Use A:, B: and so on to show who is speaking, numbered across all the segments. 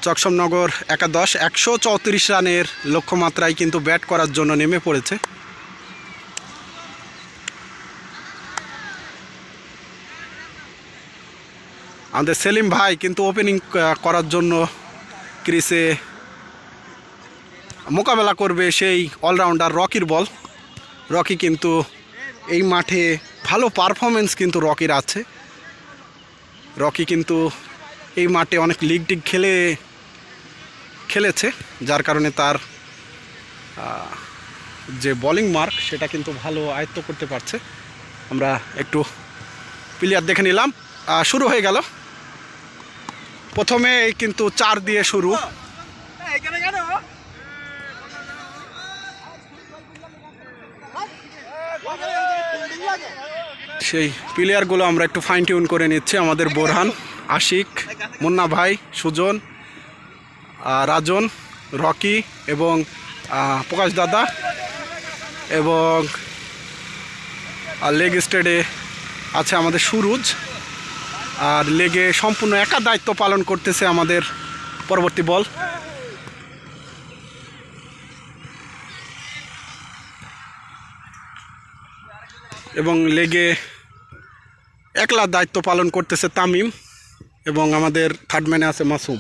A: চকসমনগর একাদশ 134 রানের লক্ষ্যমাত্রায় কিন্তু ব্যাট করার জন্য নেমে পড়েছে। আমাদের সেলিম ভাই কিন্তু ওপেনিং করার জন্য ক্রিসে মোকাবেলা করবে সেই অলরাউন্ডার রকির বল। রকি কিন্তু এই মাঠে ভালো পারফরমেন্স কিন্তু রকির আছে। রকি কিন্তু এই মাঠে অনেক লিগ টিগ খেলেছে, যার কারণে তার যে বোলিং মার্ক সেটা কিন্তু ভালো আয়ত্ত করতে পারছে। আমরা একটু প্লেয়ার দেখে নিলাম। শুরু হয়ে গেল। প্রথমে কিন্তু 4 দিয়ে শুরু। সেই প্লেয়ারগুলো আমরা একটু ফাইন টিউন করে নিচ্ছি। আমাদের বোরহান, আশিক, মুন্না ভাই, সুজন, রাজন, রকি এবং প্রকাশ দাদা এবং লেগ স্টেডে আছে আমাদের সুরুজ। আর লেগে সম্পূর্ণ একা দায়িত্ব পালন করতেছে আমাদের পরবর্তী বল। এবং লেগে একলা দায়িত্ব পালন করতেছে তামিম এবং আমাদের থার্ড ম্যানে আছে মাসুম।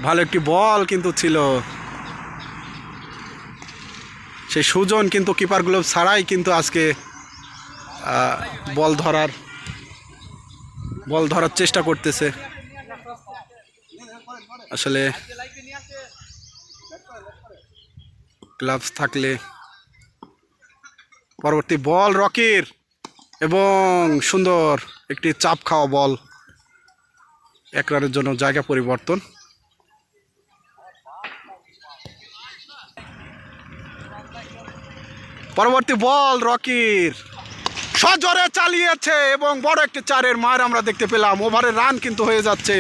A: ভালো একটি বল কিন্তু ছিল। সেই সুজন কিন্তু কিপার গ্লোভ ছাড়াই কিন্তু আজকে বল ধরার চেষ্টা করতেছে। আসলে গ্লাভস থাকলে পরবর্তী বল রকির এবং সুন্দর একটি চাপ খাওয়া বল। 1 রানের জন্য জায়গা পরিবর্তন। পরবর্তী বল রকির সজোরে চালিয়েছে এবং বড় একটি 4-এর মার আমরা দেখতে পেলাম। ওভারের রান কিন্তু হয়ে যাচ্ছে।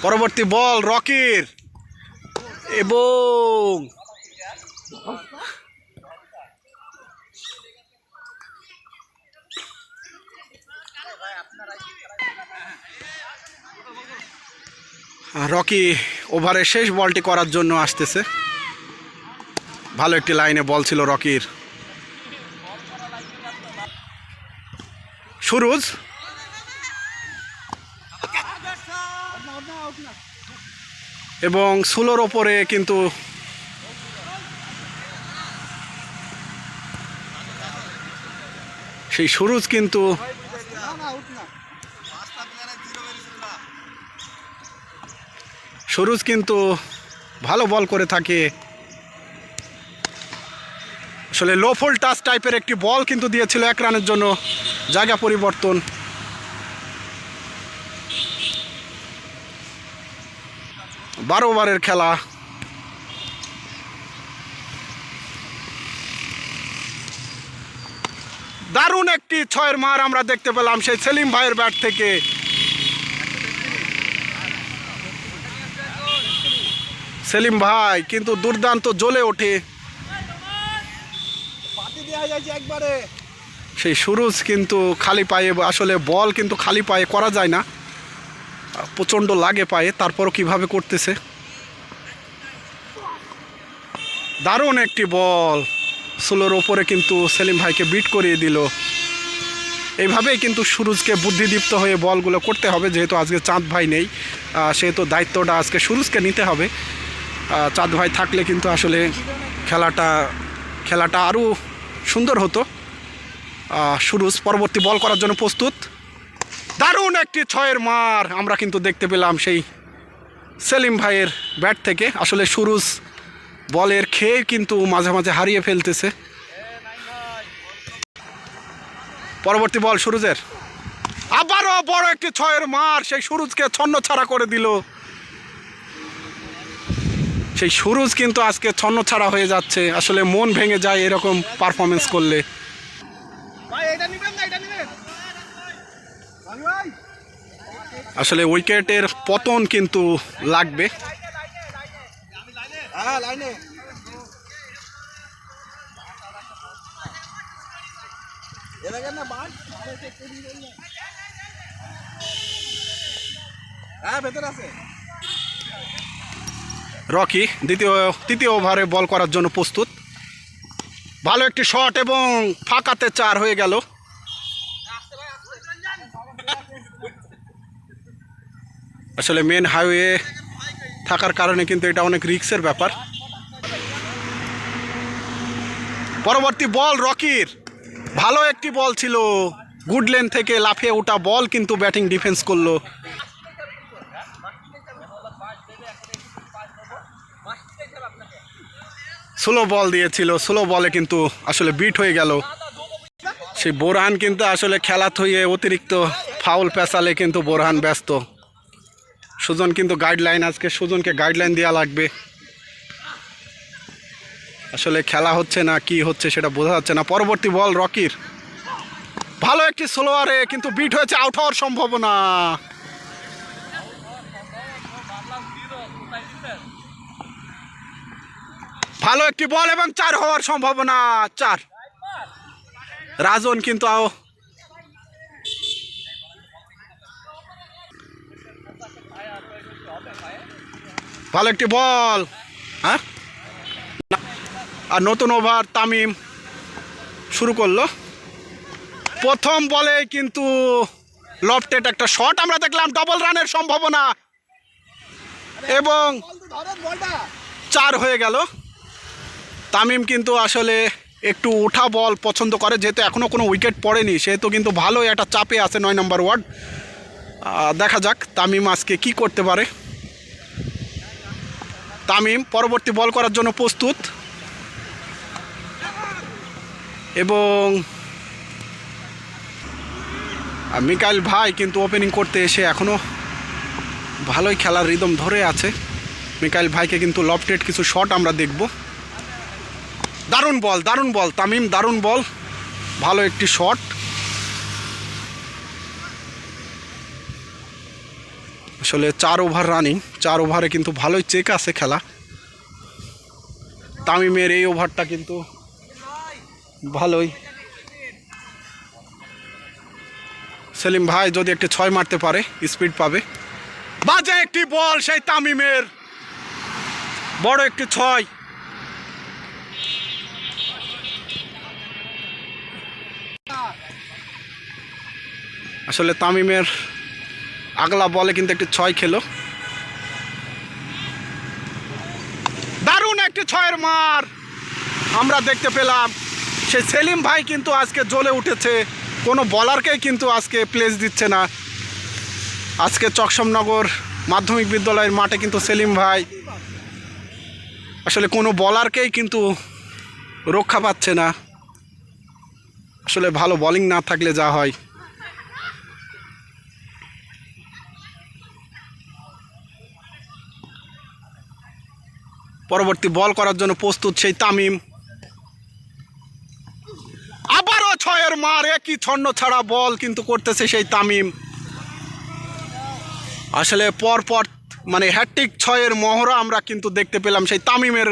A: পরবর্তী বল রকির এবং রকি ওভারের শেষ বলটি করার জন্য আসতেছে। ভালো একটি লাইনে বল ছিল রকির। সুরুজ এবং সুলোর ওপরে কিন্তু সেই সুরুজ কিন্তু ভালো বল করে থাকে। আসলে লো ফুল টাচ টাইপের একটি বল কিন্তু দিয়েছিল 1 রানের জন্য জায়গা পরিবর্তন। 12 ওভারের খেলা। দারুণ একটি 6-এর মার আমরা দেখতে পেলাম সেই সেলিম ভাইয়ের ব্যাট থেকে। সেলিম ভাই কিন্তু দুর্দান্ত জ্বলে ওঠে। সেই সুরুজ কিন্তু খালি পায়ে, আসলে বল কিন্তু খালি পায়ে করা যায় না, প্রচণ্ড লাগে পায়ে, তারপরও কিভাবে করতেছে। দারুণ একটি বল সুলোর ওপরে কিন্তু সেলিম ভাইকে বিট করিয়ে দিল। এইভাবেই কিন্তু সুরুজকে বুদ্ধিদীপ্ত হয়ে বলগুলো করতে হবে। যেহেতু আজকে চাঁদ ভাই নেই, সেহেতু দায়িত্বটা আজকে সুরুজকে নিতে হবে। চাঁদ ভাই থাকলে কিন্তু আসলে খেলাটা আরও সুন্দর হতো। সুরুজ পরবর্তী বল করার জন্য প্রস্তুত। দারুণ একটি 6-এর মার আমরা কিন্তু দেখতে পেলাম সেই সেলিম ভাইয়ের ব্যাট থেকে। আসলে সুরুজ বলের খেয়ে কিন্তু মাঝে মাঝে হারিয়ে ফেলতেছে। পরবর্তী বল সুরুজের, আবারও বড় একটি 6-এর মার সেই সুরুজকে ছন্নছাড়া করে দিল। সেই সুরুজ কিন্তু আজকে ছন্নছাড়া হয়ে যাচ্ছে। আসলে মন ভেঙে যায় এরকম পারফরমেন্স করলে। আসলে উইকেটের পতন কিন্তু লাগবে। রকি তৃতীয় ওভারে বল করার জন্য প্রস্তুত। ভালো একটি শট এবং ফাঁকাতে 4 হয়ে গেল। আসলে মেন হাইওয়ে থাকার কারণে কিন্তু এটা অনেক রিস্কের ব্যাপার। পরবর্তী বল রকির, ভালো একটি বল ছিল, গুড লেন থেকে লাফিয়ে ওঠা বল, কিন্তু ব্যাটিং ডিফেন্স করলো। স্লো বল দিয়েছিল, স্লো বলে কিন্তু আসলে বিট হয়ে গেল। সেই বোরহান কিন্তু আসলে খেলা থইয়ে অতিরিক্ত ফাউল পেঁচালে কিন্তু বোরহান ব্যস্ত। সুজন কিন্তু গাইডলাইন, আজকে সুজনকে গাইডলাইন দেওয়া লাগবে। আসলে খেলা হচ্ছে না কি হচ্ছে সেটা বোঝা যাচ্ছে না। পরবর্তী বল রকির, ভালো একটি স্লোয়ারে কিন্তু বিট হয়েছে, আউট হওয়ার সম্ভাবনা। ভালো একটি বল এবং 4 হওয়ার সম্ভাবনা, 4। রাজন কিন্তু ভালো একটি বল, হ্যাঁ। আর নতুন ওভার তামিম শুরু করলো। প্রথম বলে কিন্তু লফটেড একটা শট আমরা দেখলাম, ডবল রানের সম্ভাবনা এবং 4 হয়ে গেল। তামিম কিন্তু আসলে একটু উঠা বল পছন্দ করে, যেহেতু এখনও কোনো উইকেট পড়েনি, সেহেতু কিন্তু ভালোই একটা চাপে আছে 9 নম্বর ওয়ার্ড। দেখা যাক তামিম আজকে কি করতে পারে। তামিম পরবর্তী বল করার জন্য প্রস্তুত এবং মিকাইল ভাই কিন্তু ওপেনিং করতে এসে এখনও ভালোই খেলার রিদম ধরে আছে। মিকাইল ভাইকে কিন্তু লফটেড কিছু শট আমরা দেখব। দারুণ বল তামিম, দারুণ বল, ভালো একটি শট। আসলে 4 ওভার রানিং, 4 ওভারে কিন্তু ভালোই চেক আছে খেলা। তামিমের এই ওভারটা কিন্তু ভালোই। সেলিম ভাই যদি একটি 6 মারতে পারে স্পিড পাবে। বাজে একটি বল সেই তামিমের, বড় একটি 6। আসলে তামিমের আগলা বলে কিন্তু একটি 6 খেলো। দারুণ একটি 6-এর মার আমরা দেখতে পেলাম। সেই সেলিম ভাই কিন্তু আজকে জ্বলে উঠেছে, কোনো বলারকেই কিন্তু আজকে প্লেস দিচ্ছে না। আজকে চকসমনগর মাধ্যমিক বিদ্যালয়ের মাঠে কিন্তু সেলিম ভাই আসলে কোনো বলারকেই কিন্তু রক্ষা পাচ্ছে না। আসলে ভালো বোলিং না থাকলে যা হয়। পরবর্তী বল করার জন্য প্রস্তুত সেই তামিম, আবারও 6-এর মার, একই ছন্ন ছাড়া বল কিন্তু করতেছে সেই তামিম। আসলে পরপর মানে হ্যাট্রিক 6-এর মহড়া আমরা কিন্তু দেখতে পেলাম সেই তামিমের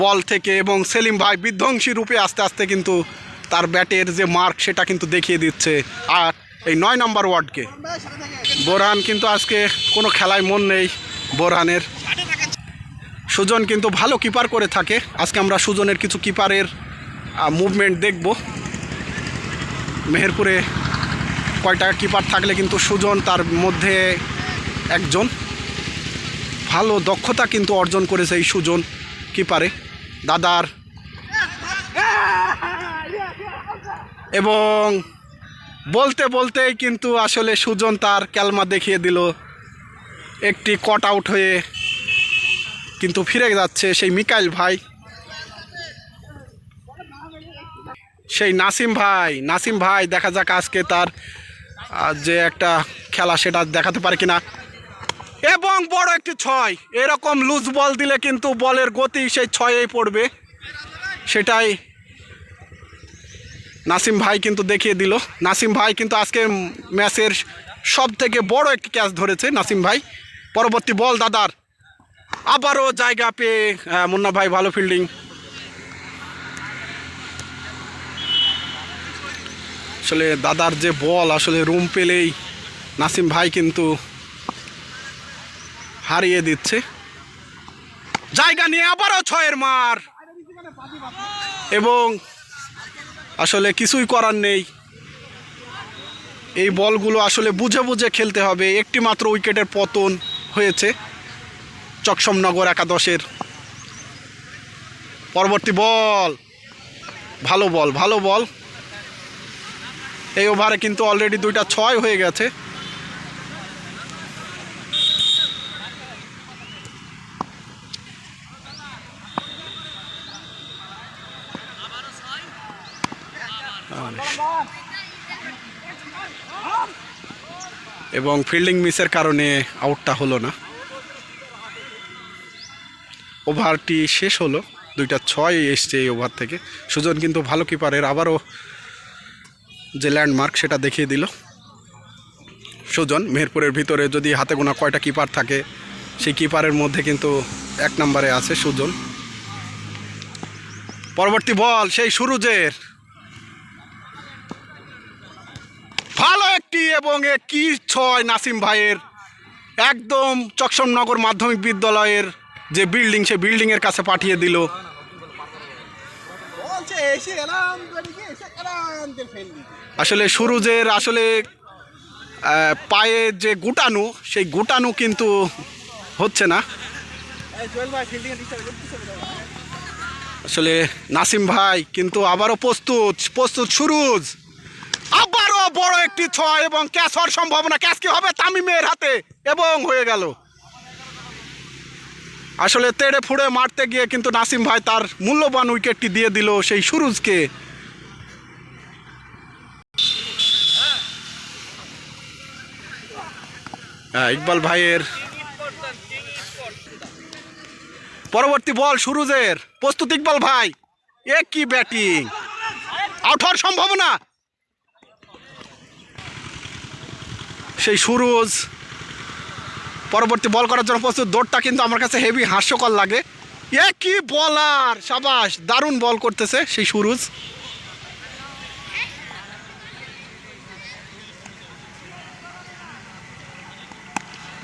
A: বল থেকে, এবং সেলিম ভাই বিধ্বংসী রূপে আস্তে আস্তে কিন্তু তার ব্যাটের যে মার্ক সেটা কিন্তু দেখিয়ে দিচ্ছে। আর এই 9 নম্বর ওয়ার্ডকে বোরহান কিন্তু আজকে কোনো খেলায় মন নেই বোরহানের। সুজন কিন্তু ভালো কিপার করে থাকে, আজকে আমরা সুজনের কিছু কিপারের মুভমেন্ট দেখব। মেহেরপুরে কয়টা কিপার থাকলে কিন্তু সুজন তার মধ্যে একজন। ভালো দক্ষতা কিন্তু অর্জন করেছে এই সুজন কিপারে দাদার, এবং বলতে বলতেই কিন্তু আসলে সুজন তার ক্যালমা দেখিয়ে দিল। একটি কট আউট হয়ে কিন্তু ফিরে যাচ্ছে সেই মিকাইল ভাই, সেই নাসিম ভাই দেখা যাক আজকে তার যে একটা খেলা সেটা দেখাতে পারে কিনা। এবং বড় একটি 6, এরকম লুজ বল দিলে কিন্তু বলের গতি সেই 6-এই পড়বে, সেটাই নাসিম ভাই কিন্তু দেখিয়ে দিল। নাসিম ভাই কিন্তু আজকে ম্যাচের সব থেকে বড় একটি ক্যাচ ধরেছে নাসিম ভাই। পরবর্তী বল দাদার, আবারও জায়গা পেয়ে মুন্না ভাই ভালো ফিল্ডিং। আসলে দাদার যে বল আসলে রুম পেলেই নাসিম ভাই কিন্তু হারিয়ে দিচ্ছে। জায়গা নিয়ে আবারও 6-এর মার, এবং আসলে কিছুই করার নেই। এই বলগুলো আসলে বুঝে বুঝে খেলতে হবে। একটি মাত্র উইকেটের পতন হয়েছে চকসমনগর একাদশের। পরবর্তী বল, ভালো বল, ভালো বল। এই ওভারে কিন্তু অলরেডি 2টা 6 হয়ে গেছে। এবং ফিল্ডিং মিসের কারণে আউটটা হলো না। ওভারটি শেষ হলো, 2টা 6 এসছে এই ওভার থেকে। সুজন কিন্তু ভালো কিপারের আবারও যে ল্যান্ডমার্ক সেটা দেখিয়ে দিল সুজন। মেহেরপুরের ভিতরে যদি হাতে গোনা কয়টা কিপার থাকে সেই কিপারের মধ্যে কিন্তু 1 নম্বরে আছে সুজন। পরবর্তী বল সেই সুরুজের, ভালো একটি, এবং কি 6 নাসিম ভাইয়ের। একদম চকসমনগর মাধ্যমিক বিদ্যালয়ের যে বিল্ডিং, সে বিল্ডিংয়ের কাছে পাঠিয়ে দিল। আসলে সুরুজের আসলে পায়ে যে গুটানো, সেই গুটানো কিন্তু হচ্ছে না। আসলে নাসিম ভাই কিন্তু আবারও প্রস্তুত সুরুজ, আবারও বড় একটি 6, এবং ক্যাচ হওয়ার সম্ভাবনা। ক্যাচ কি হবে তামিমের হাতে, এবং হয়ে গেল। আসলে তেড়ে ফুড়ে মারতে গিয়ে কিন্তু নাসিম ভাই তার মূল্যবান উইকেটটি দিয়ে দিল সেই সুরুজকে। ইকবাল ভাইয়ের পরবর্তী বল সুরুজের, প্রস্তুত ইকবাল ভাই। কি ব্যাটিং, আউট হওয়ার সম্ভাবনা। সেই সুরুজ পরবর্তী বল করার জন্য প্রস্তুত। দৌড়টা কিন্তু আমার কাছে হেভি হাস্যকর লাগে। কি বলার, সাবাস, দারুণ বল করতেছে সেই সুরুজ।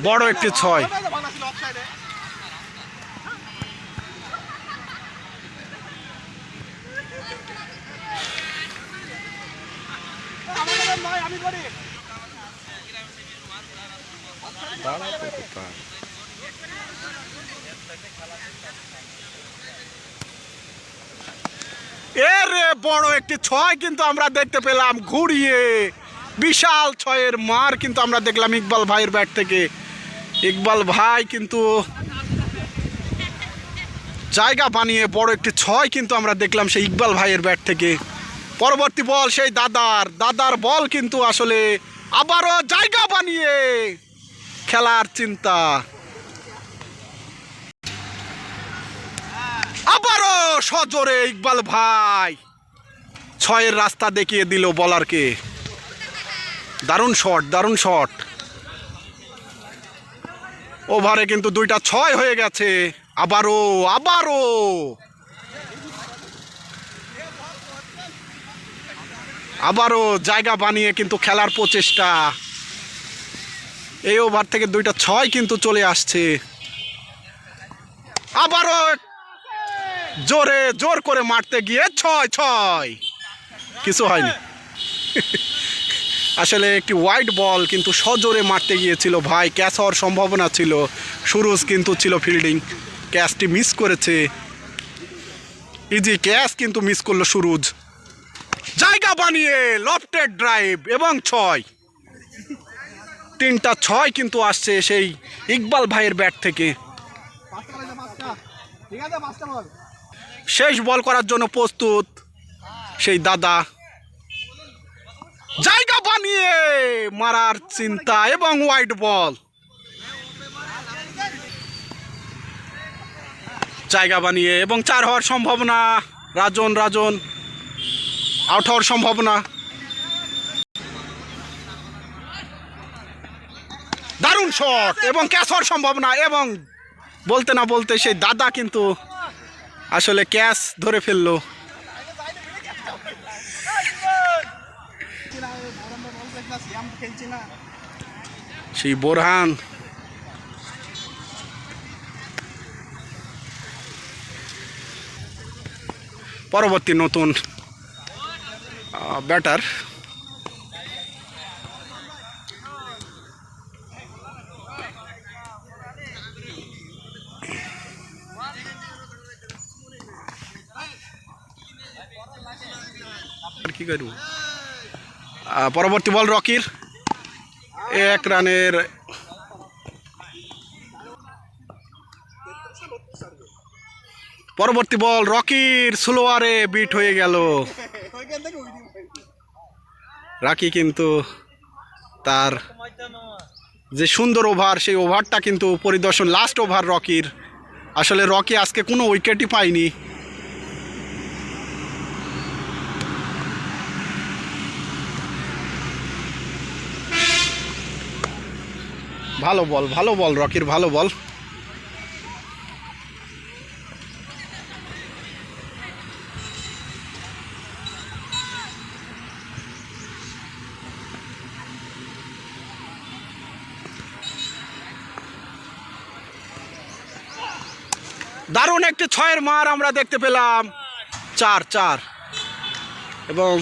A: বড় একটি 6। বড় একটি 6 কিন্তু আমরা দেখতে পেলাম ঘুরিয়ে। বিশাল 6-এর মার কিন্তু আমরা দেখলাম ইকবাল ভাইয়ের ব্যাট থেকে। ইকবাল ভাই কিন্তু জায়গা বানিয়ে বড় একটি 6 কিন্তু আমরা দেখলাম সেই ইকবাল ভাইয়ের ব্যাট থেকে। পরবর্তী বল সেই দাদার বল কিন্তু আসলে আবারও জায়গা বানিয়ে খেলার চিন্তা। আবারও সজোরে ইকবাল ভাই 6-এর রাস্তা দেখিয়ে দিল বলারকে। দারুণ শট, দারুণ শট। ওভারে কিন্তু 2টা 6 হয়ে গেছে। আবারও জায়গা বানিয়ে কিন্তু খেলার প্রচেষ্টা। এই ওভার থেকে 2টা 6 কিন্তু চলে আসছে। আবারও জোর করে মারতে গিয়ে 6, কিছু হয়নি। আসলে একটি ওয়াইড বল কিন্তু সজোরে মারতে গিয়েছিল ভাই, ক্যাচ হওয়ার সম্ভাবনা ছিল। সুরুজ কিন্তু ছিল ফিল্ডিং, ক্যাচটি মিস করেছে। ইজি ক্যাচ কিন্তু মিস করলো সুরুজ। জায়গা বানিয়ে লফটেড ড্রাইভ, এবং 6। 3টা 6 কিন্তু আসছে সেই ইকবাল ভাইয়ের ব্যাট থেকে। শেষ বল করার জন্য প্রস্তুত সেই দাদা। জায়গা বানিয়ে মারার চিন্তা, এবং ওয়াইড বল। জায়গা বানিয়ে এবং 4 হওয়ার সম্ভাবনা। রাজন আউট হওয়ার সম্ভাবনা। দারুণ শট এবং ক্যাচ হওয়ার সম্ভাবনা, এবং বলতে না বলতে সেই দাদা কিন্তু আসলে ক্যাচ ধরে ফেললো। সেই বোরহান পরবর্তী নতুন ব্যাটার। কি করব, পরবর্তী বল রকির, 1 রানের। পরবর্তী বল রকির, স্লোয়ারে বিট হয়ে গেল। রাকি কিন্তু তার যে সুন্দর ওভার, সেই ওভারটা কিন্তু পরিদর্শন, লাস্ট ওভার রকির। আসলে রকি আজকে কোনো উইকেটই পায়নি। ভালো বল, ভালো বল রকির, ভালো বল। দারুণ একটি 6-এর মার আমরা দেখতে পেলাম। 4 এবং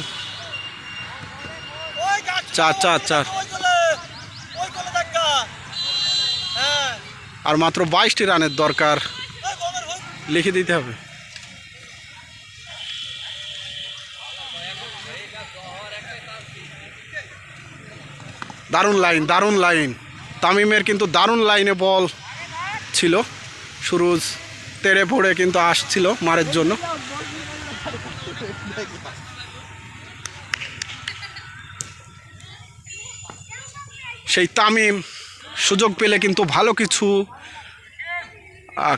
A: 4 আর মাত্র 22টি রানের দরকার, লিখে দিতে হবে। দারুণ লাইন, দারুণ লাইন। তামিমের কিন্তু দারুণ লাইনে বল ছিল। সুরুজ তেড়ে পড়ে কিন্তু আসছিল মারের জন্য। সেই তামিম সুযোগ পেলে কিন্তু ভালো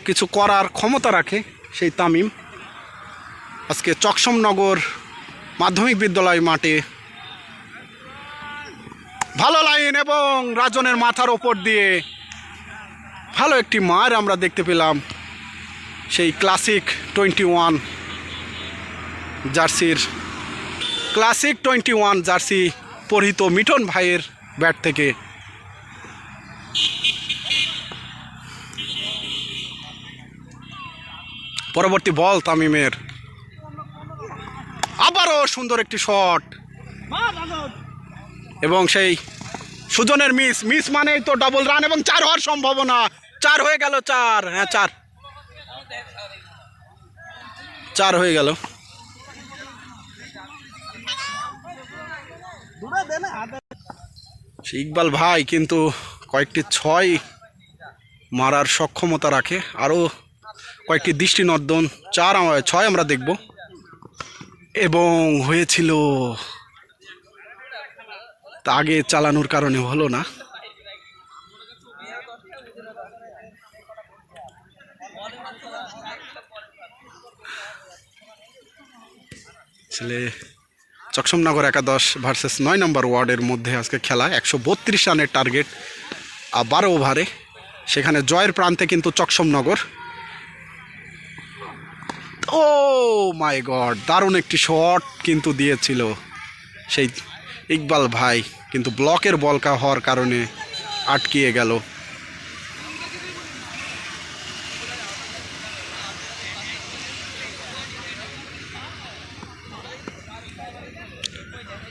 A: কিছু করার ক্ষমতা রাখে। সেই তামিম আজকে চকসমনগর মাধ্যমিক বিদ্যালয় মাঠে ভালো লাইন এবং রাজনের মাথার ওপর দিয়ে ভালো একটি মার আমরা দেখতে পেলাম। সেই ক্লাসিক 21 জার্সির, ক্লাসিক 21 জার্সি পরিহিত মিঠন ভাইয়ের ব্যাট থেকে। পরবর্তী বল তামিমের, আবারও সুন্দর একটি শট এবং সেই সুজনের মিস মানেই তো ডাবল রান এবং 4 হওয়ার সম্ভাবনা। 4 হয়ে গেল, 4, হ্যাঁ 4 হয়ে গেল। ইকবাল ভাই কিন্তু কয়েকটি 6 মারার সক্ষমতা রাখে, আরও কয়েকটি দৃষ্টিনন্দন 6 আমরা দেখব। এবং হয়েছিল, তা আগে চালানোর কারণে হলো না। আসলে চকসমনগর 11 ভার্সেস 9 নম্বর ওয়ার্ডের মধ্যে আজকে খেলা। 132 রানের টার্গেট 12 ওভারে। সেখানে জয়ের প্রান্তে কিন্তু চকসমনগর। ও মাই গড, দারুণ একটি শট কিন্তু দিয়েছিল সেই ইকবাল ভাই, কিন্তু ব্লকের বলকা হওয়ার কারণে আটকিয়ে গেল।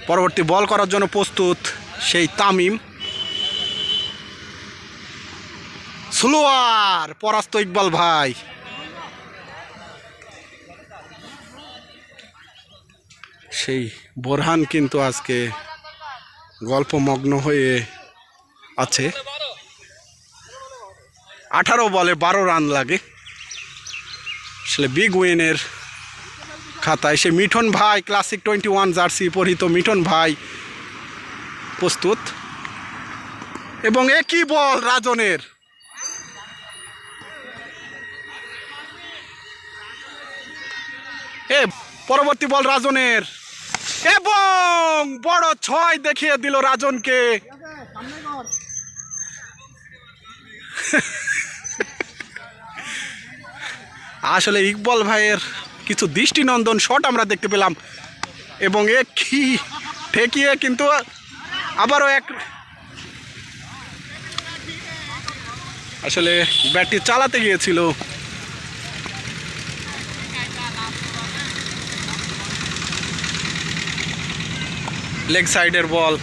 A: পরবর্তী বল করার জন্য প্রস্তুত সেই তামিম। স্লোয়ার, পরাস্ত ইকবাল ভাই। সেই বোরহান কিন্তু আজকে গল্পমগ্ন হয়ে আছে। 18 বলে 12 রান লাগে। আসলে বিগ উইনের খাতায় সে মিঠন ভাই, ক্লাসিক 21 জার্সি পরিহিত মিঠন ভাই প্রস্তুত। এবং একই বল রাজনের, পরবর্তী বল রাজনের এবং বড় 6 দেখিয়ে দিল রাজনকে। আসলে ইকবাল ভাইয়ের কিছু দৃষ্টিনন্দন শট আমরা দেখতে পেলাম এবং একই ঠেকিয়ে কিন্তু আবারও এক আসলে ব্যাটটি চালাতে গিয়েছিল। লেগ সাইডের বল।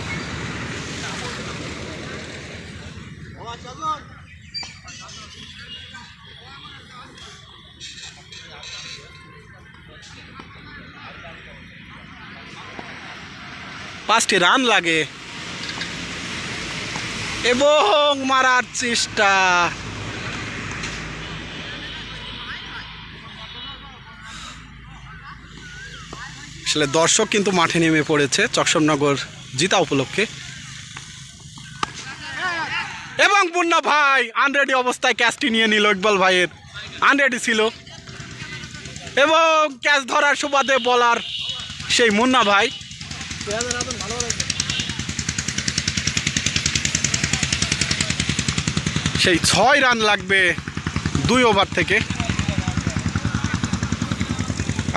A: পাঁচটি রান লাগে এবং মারার চেষ্টা। আসলে দর্শক কিন্তু মাঠে নেমে পড়েছে চকসমনগর জিতা উপলক্ষে। এবং মুন্না ভাই আনরেডি অবস্থায় ক্যাচটি নিয়ে নিল। ইকবাল ভাইয়ের আনরেডি ছিল এবং ক্যাচ ধরার সুবাদে বলার সেই মুন্না ভাই। সেই 6 রান লাগবে 2 ওভার থেকে।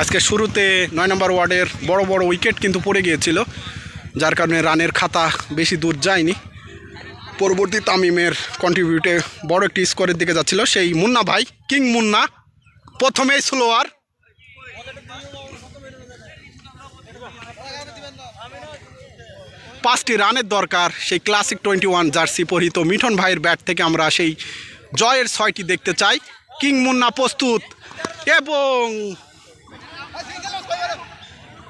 A: আজকে শুরুতে 9 নম্বর ওয়ার্ডের বড় বড় উইকেট কিন্তু পড়ে গিয়েছিল, যার কারণে রানের খাতা বেশি দূর যায়নি। পরবর্তী তামিমের কন্ট্রিবিউটে বড় একটি স্কোরের দিকে যাচ্ছিল সেই মুন্না ভাই, কিং মুন্না। প্রথমেই স্লোয়ার, পাঁচটি রানের দরকার সেই ক্লাসিক 21 জার্সি পরিহিত মিঠন ভাইয়ের ব্যাট থেকে আমরা সেই জয়ের 6টি দেখতে চাই। কিং মুন্না প্রস্তুত এবং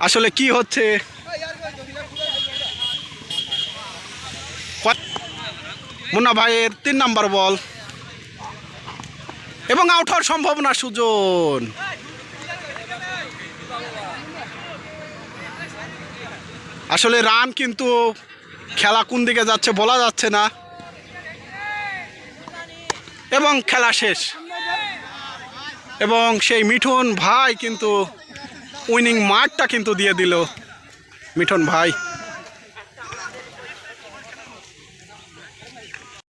A: আসলে কি হচ্ছে, মুন্না ভাইয়ের 3 নম্বর বল এবং আউট হওয়ার সম্ভাবনা সুজন। আসলে রান কিন্তু খেলা কোন দিকে যাচ্ছে বলা যাচ্ছে না এবং খেলা শেষ। এবং সেই মিঠুন ভাই কিন্তু উইনিং মার্কটা কিন্তু দিয়ে দিল মিঠুন ভাই।